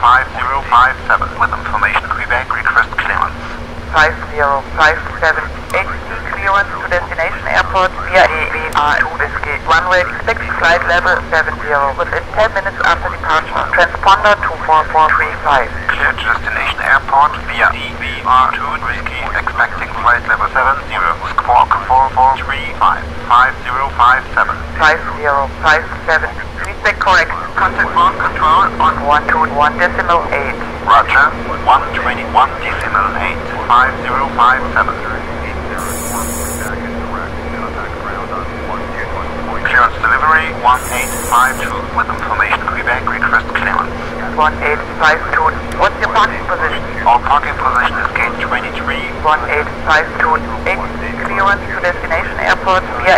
5057 with information Quebec, request clearance. 5057, ATC clearance to destination airport via AVR2 Whiskey. Runway expected flight level 70 within 10 minutes after departure. Transponder 24435. Clear to destination airport via AVR2 Whiskey, expecting flight level 70. Squawk 4435. 5057. 5057. Feedback correct. Contact ground control on 121.8. Roger, 121.8. 5057. Clearance delivery 1852 with information Quebec, request clearance. 1852. What's your parking position? Our parking position is gate 23. 1852. ATC clearance to destination airport via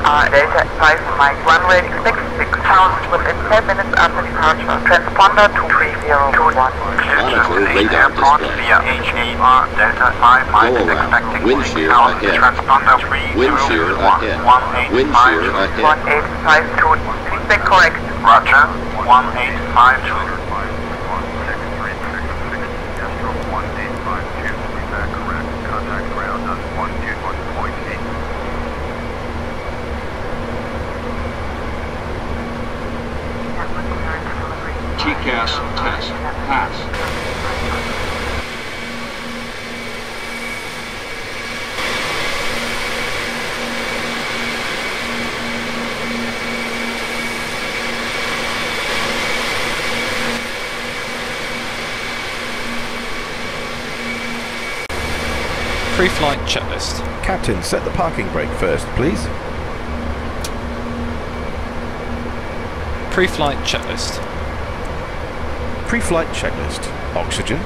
HAR Delta 5 Mike. Runway expected 6000 within 10 minutes after departure. Transponder 23021. Clear to destination airport via HAR Delta 5 Mike, expecting 6000. Transponder 3001. 1852. 1852. Feedback correct. Roger, 1852. TCAS test pass. Pre-flight checklist. Captain, set the parking brake first, please. Pre-flight checklist. Pre-flight checklist. Oxygen.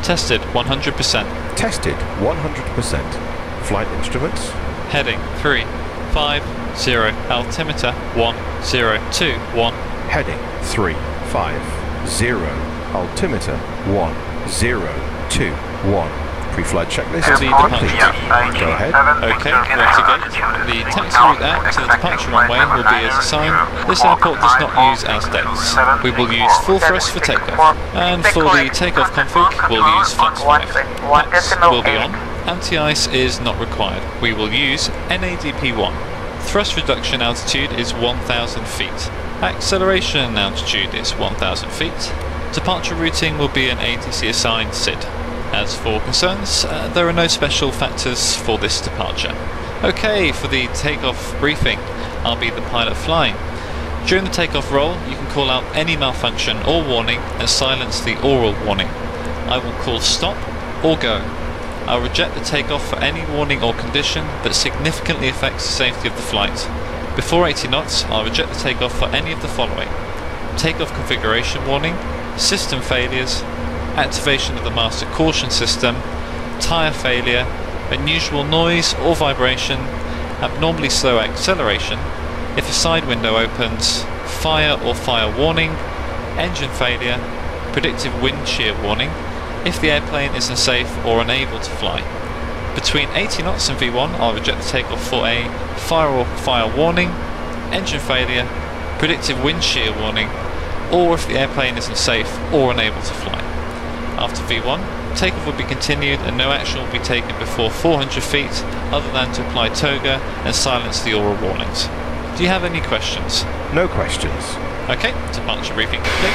Tested 100%. Tested 100%. Flight instruments. Heading 350. Altimeter 1021. Heading 350. Altimeter 1021. Pre-flight checklist. The departure. Go ahead. Okay, ready to go. The taxi route out to the departure runway will be as assigned. This airport does not use ASDEX. We will use full thrust for takeoff. And for the takeoff config, we'll use flex 5. Flaps will be on. Anti-ice is not required. We will use NADP1. Thrust reduction altitude is 1000 feet. Acceleration altitude is 1000 feet. Departure routing will be an ATC assigned SID. As for concerns, there are no special factors for this departure. Okay, for the takeoff briefing, I'll be the pilot flying. During the takeoff roll, you can call out any malfunction or warning and silence the oral warning. I will call stop or go. I'll reject the takeoff for any warning or condition that significantly affects the safety of the flight. Before 80 knots, I'll reject the takeoff for any of the following: takeoff configuration warning, system failures, activation of the master caution system, tyre failure, unusual noise or vibration, abnormally slow acceleration, if a side window opens, fire or fire warning, engine failure, predictive wind shear warning, if the airplane is unsafe or unable to fly. Between 80 knots and V1, I'll reject the takeoff for a fire or fire warning, engine failure, predictive wind shear warning, or if the airplane is unsafe or unable to fly. After V1, takeoff will be continued and no action will be taken before 400 feet other than to apply toga and silence the oral warnings. Do you have any questions? No questions. Okay, departure briefing complete.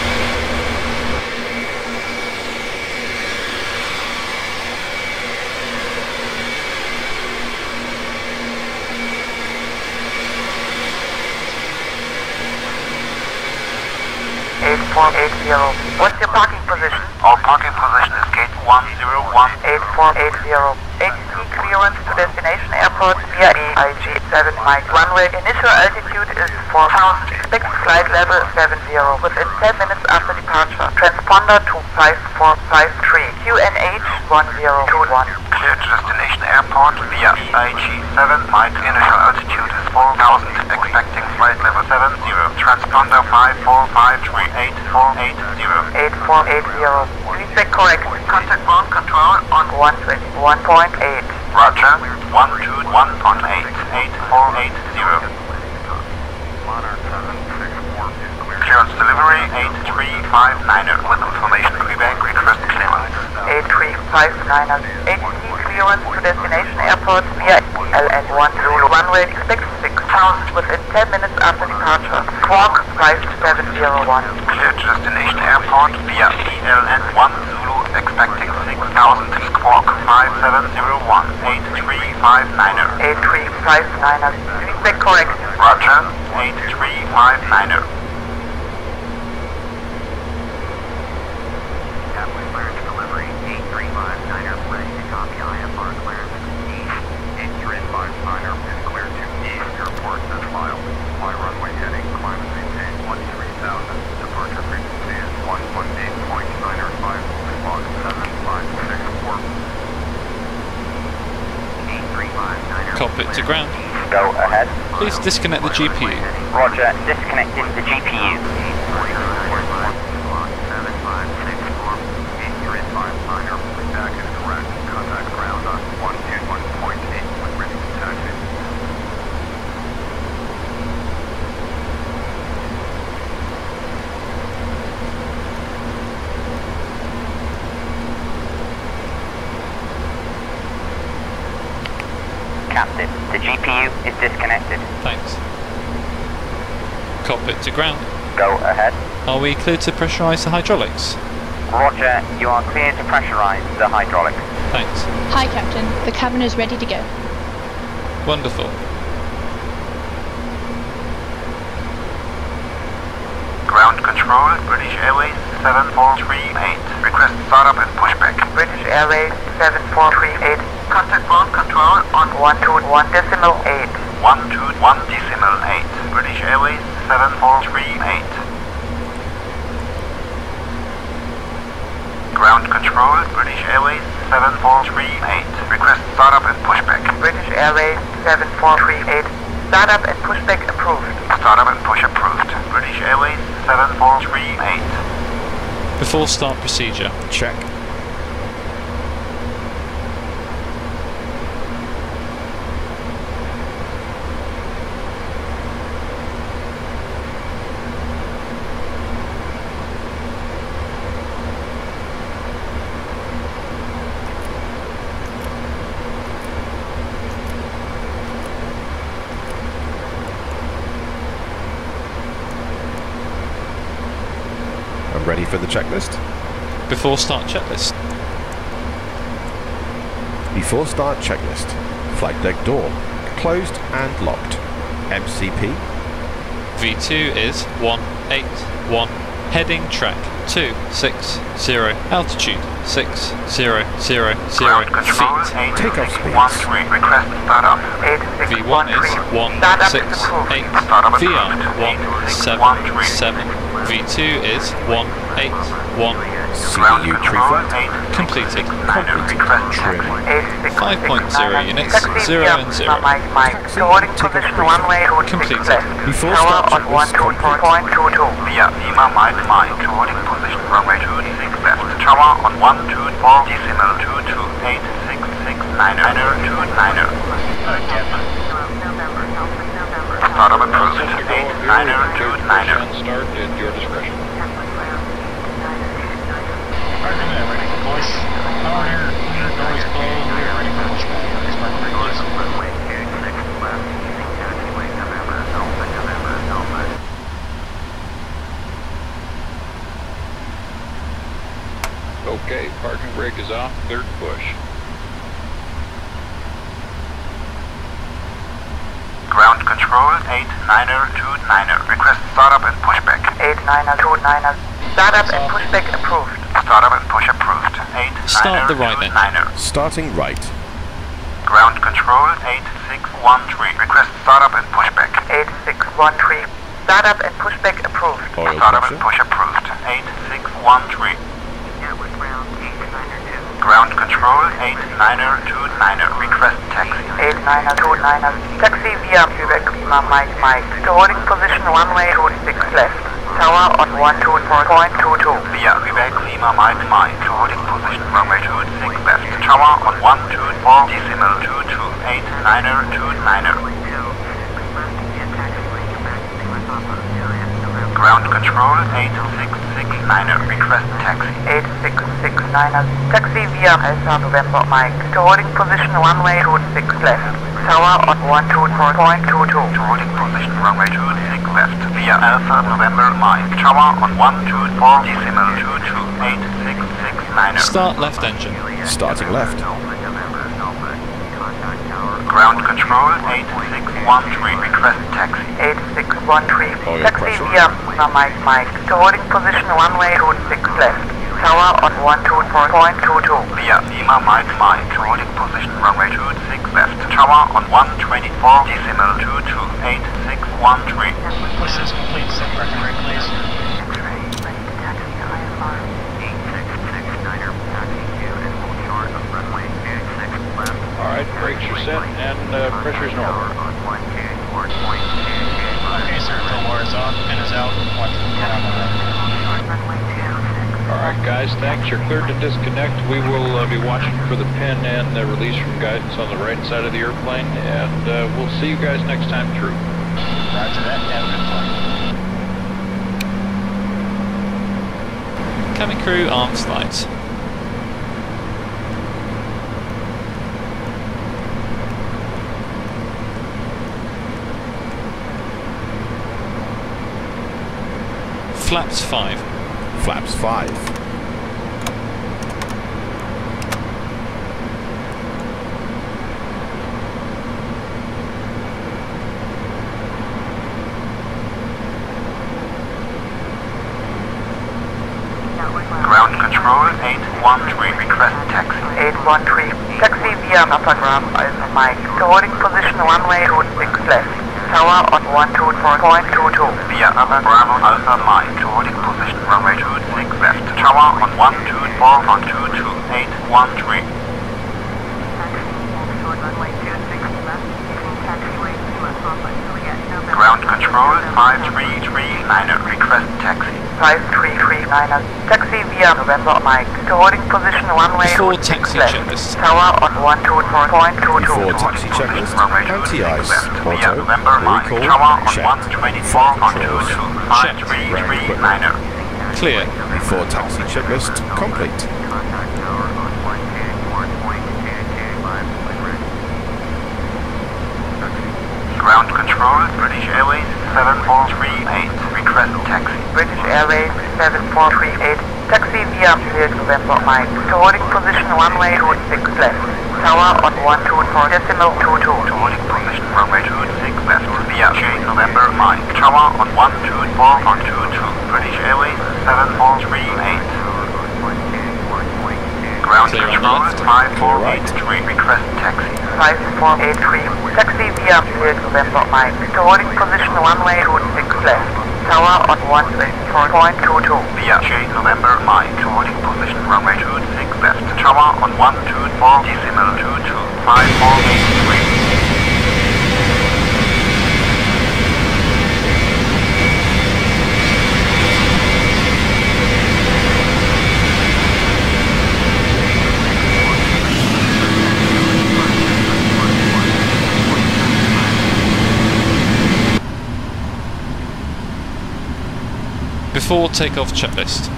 What's your parking position? Our parking position is gate 101. 8480. ATC clearance to destination airport via IG7 Mike. Runway initial altitude is 4000. Expected flight level 70 within 10 minutes after departure. Transponder 25453. QNH 1021. Clear to destination airport via IG7 Mike. Initial altitude is 4000. Expecting flight level 70. Transponder 5453 8480. 8480. Feedback correct. Contact ground control on 121.8. Roger, 121.8. 8480. Clearance delivery 83 8359er with information Quebec, request clearance. 8359er, ATC clearance to destination airport via LN1 Zulu runway, expect 6000 within 10 minutes after departure. Squawk 5701. Clear to destination airport via LN1 Zulu, expecting 6000, squawk 5701, 8359er. 8359er, feedback correct. Roger, 8359er. Cockpit to ground. Go ahead. Please disconnect the GPU. Roger, disconnecting the GPU. Captain, the GPU is disconnected. Thanks. Cockpit to ground. Go ahead. Are we clear to pressurise the hydraulics? Roger, you are clear to pressurize the hydraulics. Thanks. Hi, Captain. The cabin is ready to go. Wonderful. Ground control, British Airways 7438. Request startup and pushback. British Airways 7438. Contact ground control on 121.8. 121.8. British Airways 7438. Ground control, British Airways 7438. Request startup and pushback. British Airways 7438. Startup and pushback approved. Startup and push approved. British Airways 7438. Before start procedure. Check. Ready for the checklist? Before start checklist. Before start checklist. Flight deck door. Closed and locked. MCP. V2 is 181. Heading track 260. Altitude 6000 Ground control feet. Takeoff speed. 813. Request startup. V1 is 168. VR 177. V2 is 181. CDU trigger. Completed. Request Trim. 5.0 units, 0 and 0. Holding position runway Completed. Before tower start on checklist. 124.22. via Lima Mike Mike to holding position runway 26 left. Tower on 124.228669er. Startup approved. 8929er. Start at your discretion. Okay, parking brake is off, cleared to push. Ground control 8929er. Request startup and pushback. 8929er. Startup and pushback approved. Startup and push approved. Start the right then. 89er. Starting right. Ground control 8613. Request startup and pushback. 8613. Startup and pushback approved. Oil Startup and pressure. push approved. 8613. Ground control 8929er. Request taxi. 8929er. Taxi via Pushback Lima Mike Mike to holding position runway 26 left. Tower on 124.22. Via Quebec Lima Mike Mike to holding position runway 26 left. Tower on 124.2289er. Ground control 8669er, request taxi. 8669er, taxi via Alpha November Mike. To holding position runway 26 left. Tower on 124.22. To holding position runway 26 left, via Alpha November Mike. Tower on 124.22, 8669er. Start left engine. Starting left. Ground control 8613, request taxi. 8613, Oh, yeah, taxi pressure. via Mike Mike. To holding position runway 26 left. Tower on 124.22. Via Lima Mike Mike, to holding position runway 26 left. Tower on 124.22, 8613. Push is complete. Set parking brake, please. Alright, brakes are set and pressure's normal. Okay, sir. Tow bar is on. Pin is out. 110 on the right. Alright guys, thanks. You're cleared to disconnect. We will be watching for the pin and the release from guidance on the right side of the airplane, and we'll see you guys next time through. Roger that. Have a good flight. Cabin crew arms light. Flaps 5. Flaps 5. Ground control 813, request taxi. 813, taxi via Upper Graph Alpha Mike. To holding position runway 26 left. Tower on 124.22. Via Upper Bravo Alpha Mike, to holding position runway 26 left. Tower on 124.22, 813. Ground control 5339er, request taxi. 5339er, taxi via November Mike. To holding position runway Before 26 taxi left. checklist. Tower on 124.22. Before taxi checklist. Anti-ice. Via Auto. November Mike. Recall. Tower on Checked. 124.22, Checked. 5339er. Clear. Before taxi checklist complete. Ground control, British Airways 7438, request taxi. British Airways 7438, taxi via November Mike. To holding position runway 26 left. Tower on 124.22. To holding position runway 26 left, via November Mike. Tower on 124.22, British Airways 7438. Ground Clear on control left. 5483, request taxi. 5483, taxi via November Mike. To holding position runway 26 left. Tower on 124.22. Via November Mike, to holding position runway 26 left. Tower on 124.22, 5483. Before takeoff checklist.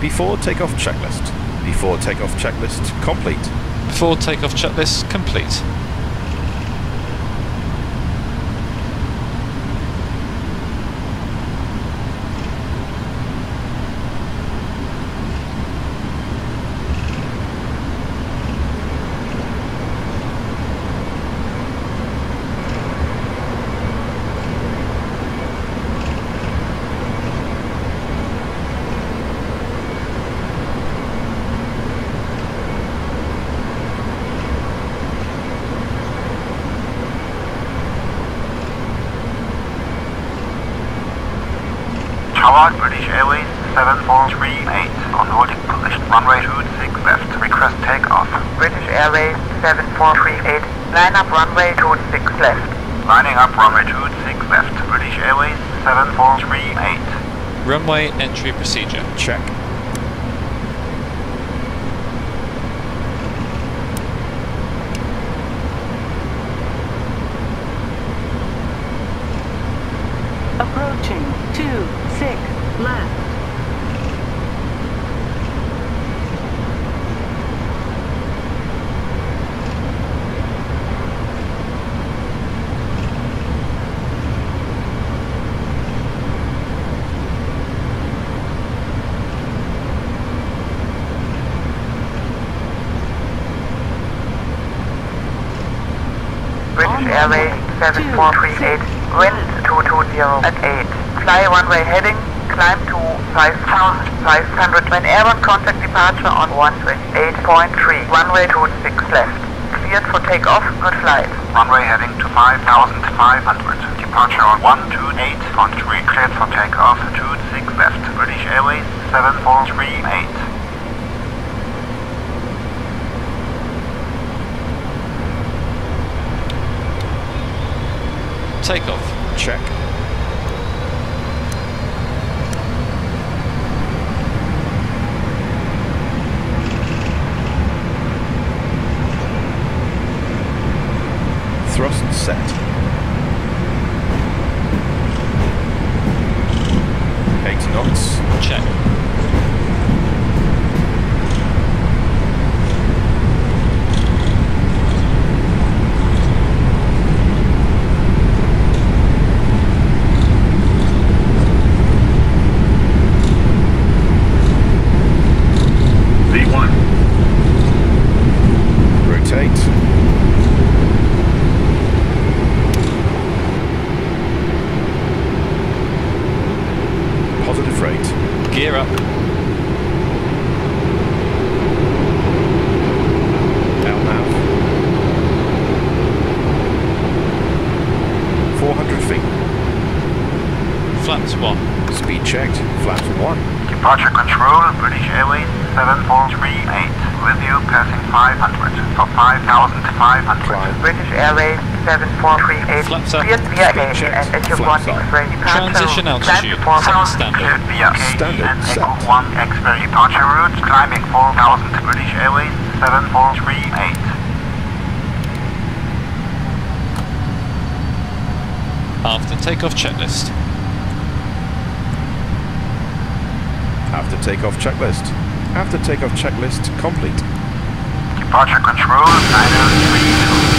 Before takeoff checklist. Before takeoff checklist complete. Before takeoff checklist complete. Tower, British Airways 7438, on holding position runway 26 left, request takeoff. British Airways 7438, line up runway 26 left. Lining up runway 26 left, British Airways 7438. Runway entry procedure. Check. Approach left. British Airways 7438, wind 220 at 8. Fly runway heading, climb to 5,500. When airborne, contact departure on 128.3. Runway 26 left. Cleared for takeoff, good flight. Runway heading to 5,500. Departure on 128.3. Cleared for takeoff, 26 left. British Airways 7438. Takeoff. Check. Thrust set. 80 knots. Check. Positive rate. Gear up. Out nav. 400 feet. Flaps 1. Speed checked. Flaps 1. Departure control, British Airways 7438. With you passing 500 for 5,500. Climb. British Airways 7438. Flaps up. Cleared via A checked. and Echo 1 Flaps up. X-ray departure. Transition altitude. Climb to Set 4,000. standard. Cleared via Standard and set. Echo 1 X-ray departure route, climbing 4,000. British Airways 7438. After takeoff checklist. After takeoff checklist. After takeoff checklist complete. Departure control 9032.